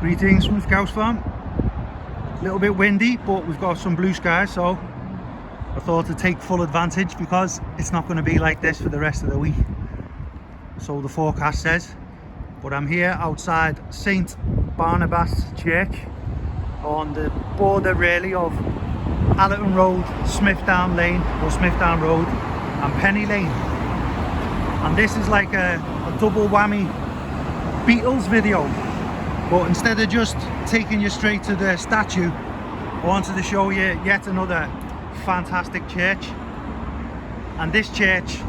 Greetings from Scouse Farm. A little bit windy, but we've got some blue skies, so I thought to take full advantage because it's not going to be like this for the rest of the week, so the forecast says. But I'm here outside St Barnabas Church on the border really of Allerton Road, Smithdown Lane or Smithdown Road and Penny Lane, and this is like a double whammy Beatles video. But instead of just taking you straight to the statue, I wanted to show you yet another fantastic church. And this church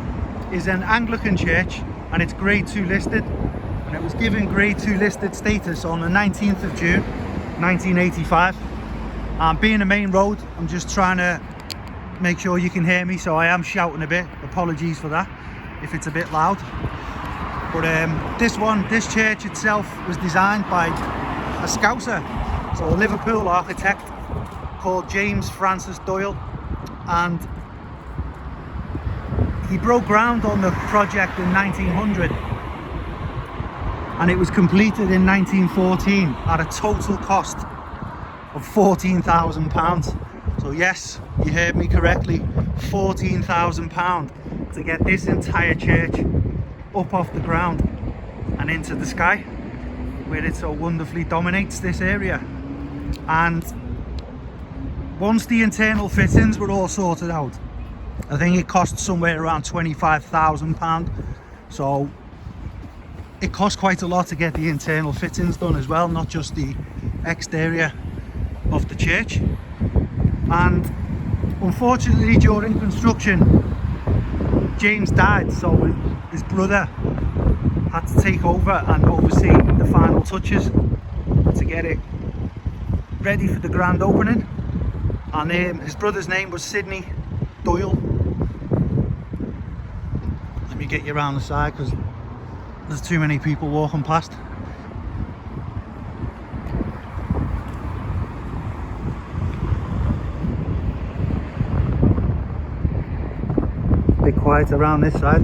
is an Anglican church and it's grade 2 listed, and it was given grade 2 listed status on the 19th of June 1985. Being a main road, I'm just trying to make sure you can hear me, so I am shouting a bit. Apologies for that if it's a bit loud. But this church itself was designed by a Scouser, so a Liverpool architect called James Francis Doyle, and he broke ground on the project in 1900 and it was completed in 1914 at a total cost of £14,000. So yes, you heard me correctly, £14,000 to get this entire church up off the ground and into the sky, where it so wonderfully dominates this area. And once the internal fittings were all sorted out, I think it cost somewhere around £25,000. So it cost quite a lot to get the internal fittings done as well, not just the exterior of the church. And unfortunately during construction James died, so his brother had to take over and oversee the final touches to get it ready for the grand opening. And his brother's name was Sidney Doyle. Let me get you around the side because there's too many people walking past. Bit quiet around this side.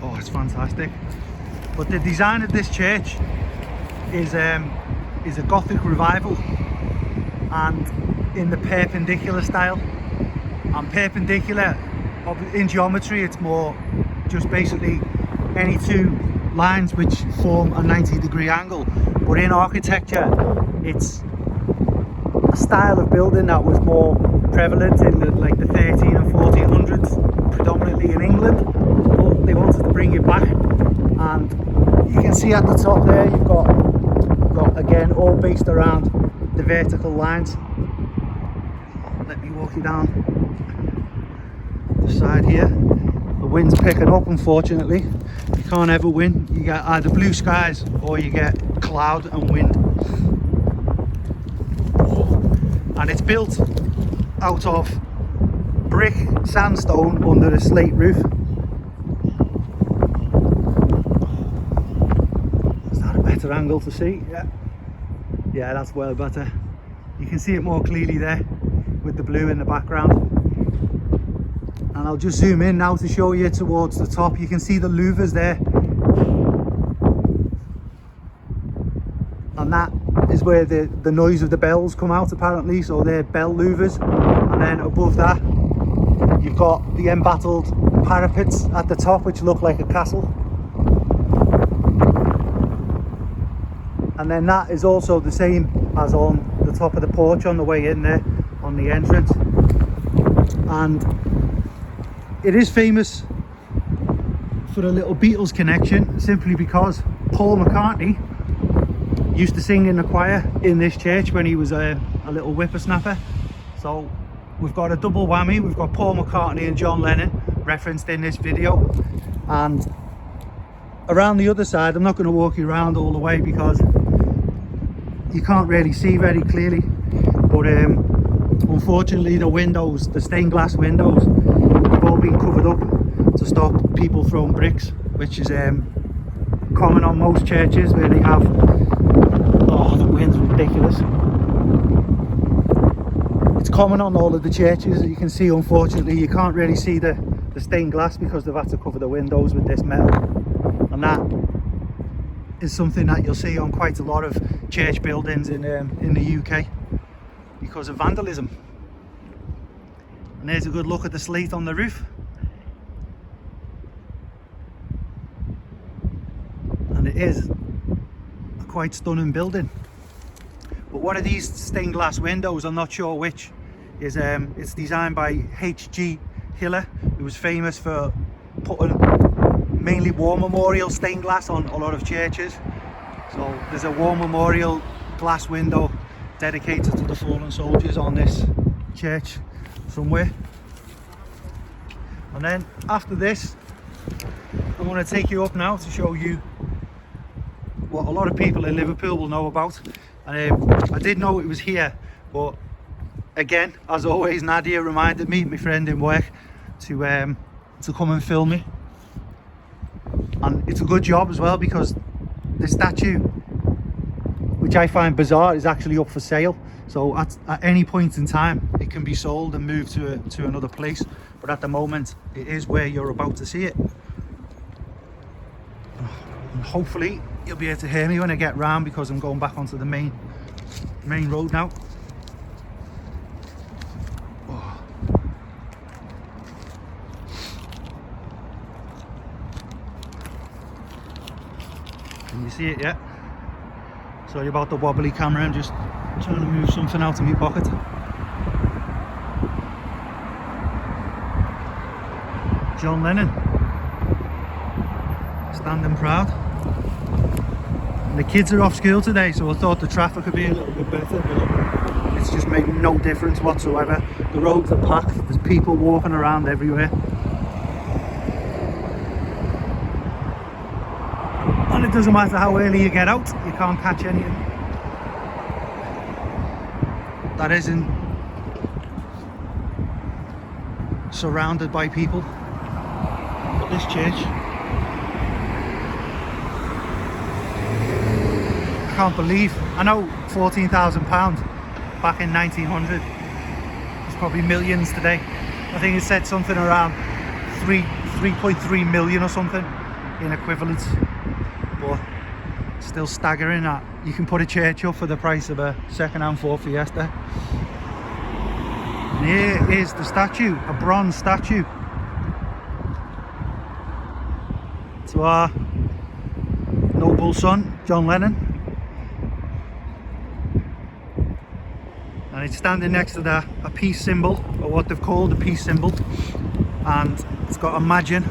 Oh, it's fantastic. But the design of this church is a Gothic revival, and in the perpendicular style. And perpendicular in geometry, it's more just basically any two lines which form a 90-degree angle. But in architecture, it's a style of building that was more prevalent in the 13 and 1400s, predominantly in England, but they wanted to bring it back. And you can see at the top there you've got again all based around the vertical lines. Let me walk you down the side here. The wind's picking up, unfortunately. You can't ever win. You get either blue skies or you get cloud and wind. And it's built out of brick sandstone under a slate roof. Is that a better angle to see? Yeah, that's well better. You can see it more clearly there with the blue in the background. And I'll just zoom in now to show you towards the top. You can see the louvers there, and that is where the noise of the bells come out apparently, so they're bell louvers. And then above that you've got the embattled parapets at the top which look like a castle, and then that is also the same as on the top of the porch on the way in there on the entrance. And it is famous for a little Beatles connection, simply because Paul McCartney used to sing in the choir in this church when he was a little whippersnapper. So we've got a double whammy. We've got Paul McCartney and John Lennon referenced in this video. And around the other side, I'm not going to walk you around all the way because you can't really see very clearly, but unfortunately the windows, the stained glass windows, have all been covered up to stop people throwing bricks, which is common on most churches where they have. Oh, the wind's ridiculous. It's common on all of the churches. You can see, unfortunately, you can't really see the stained glass because they've had to cover the windows with this metal, and that is something that you'll see on quite a lot of church buildings in the UK because of vandalism. And there's a good look at the slate on the roof. And it is a quite stunning building. But one of these stained glass windows, I'm not sure which, is it's designed by H.G. Hiller, who was famous for putting mainly war memorial stained glass on a lot of churches. So there's a war memorial glass window dedicated to the fallen soldiers on this church somewhere. And then after this, I'm going to take you up now to show you what a lot of people in Liverpool will know about. And I did know it was here, but again, as always, Nadia reminded me, my friend in work, to come and film it. And it's a good job as well, because the statue, which I find bizarre, is actually up for sale. So at any point in time it can be sold and moved to another place, but at the moment it is where you're about to see it. And hopefully you'll be able to hear me when I get round, because I'm going back onto the main road now. Can you see it yet? Sorry about the wobbly camera, I'm just trying to move something out of my pocket. John Lennon, standing proud. And the kids are off school today, so I thought the traffic would be a little bit better, but it's just made no difference whatsoever. The roads are packed, there's people walking around everywhere. And it doesn't matter how early you get out, you can't catch anything that isn't surrounded by people. But this church, I can't believe, I know £14,000 back in 1900, it's probably millions today. I think it said something around 3.3 million or something in equivalence. But still staggering that you can put a church up for the price of a second-hand Ford Fiesta. And here is the statue, a bronze statue to our noble son, John Lennon. And it's standing next to a peace symbol, or what they've called a peace symbol. And it's got Imagine,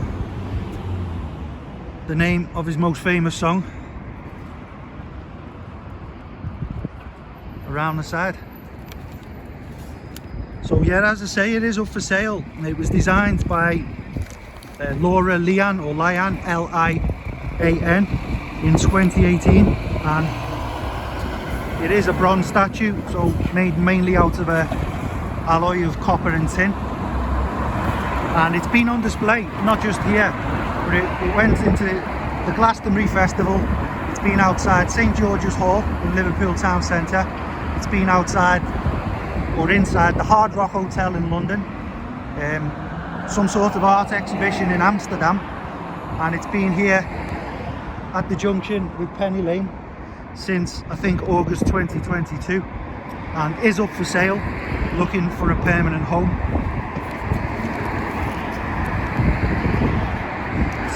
the name of his most famous song, around the side. So yeah, as I say, it is up for sale. It was designed by Laura Lian, or Lian, L-I-A-N, in 2018, and it is a bronze statue, so made mainly out of a alloy of copper and tin. And it's been on display, not just here, but it went into the Glastonbury Festival. It's been outside St George's Hall in Liverpool Town Centre. It's been outside or inside the Hard Rock Hotel in London, some sort of art exhibition in Amsterdam, and it's been here at the junction with Penny Lane since I think August 2022, and is up for sale, looking for a permanent home.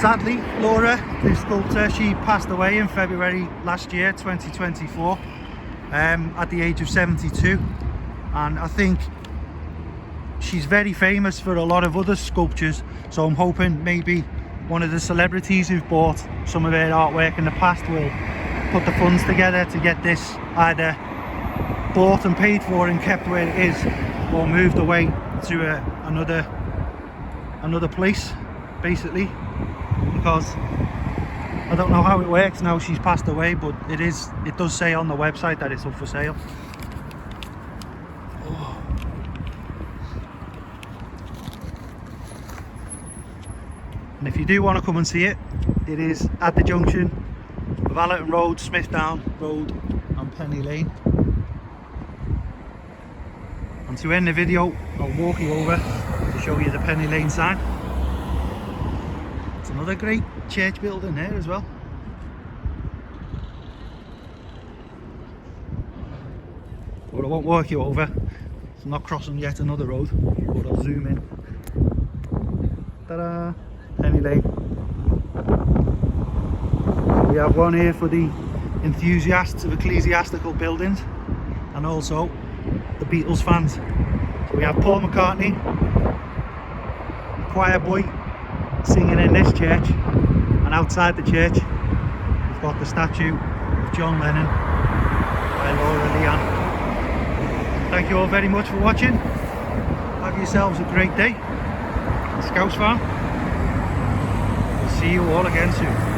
Sadly, Laura, the sculptor, she passed away in February last year, 2024, at the age of 72. And I think she's very famous for a lot of other sculptures, so I'm hoping maybe one of the celebrities who've bought some of her artwork in the past will put the funds together to get this either bought and paid for and kept where it is, or moved away to another place, basically. Because I don't know how it works now she's passed away, but it does say on the website that it's up for sale. And if you do want to come and see it, it is at the junction of Allerton Road, Smithdown Road and Penny Lane. And to end the video, I'll walk you over to show you the Penny Lane sign. It's another great church building here as well. but I won't walk you over. I'm not crossing yet another road, but I'll zoom in. Ta-da! Penny Lane. So we have one here for the enthusiasts of ecclesiastical buildings, and also the Beatles fans. So we have Paul McCartney, choir boy, singing in this church, and outside the church we've got the statue of John Lennon by Laura Leanne. Thank you all very much for watching. Have yourselves a great day. Scouse Farm. We'll see you all again soon.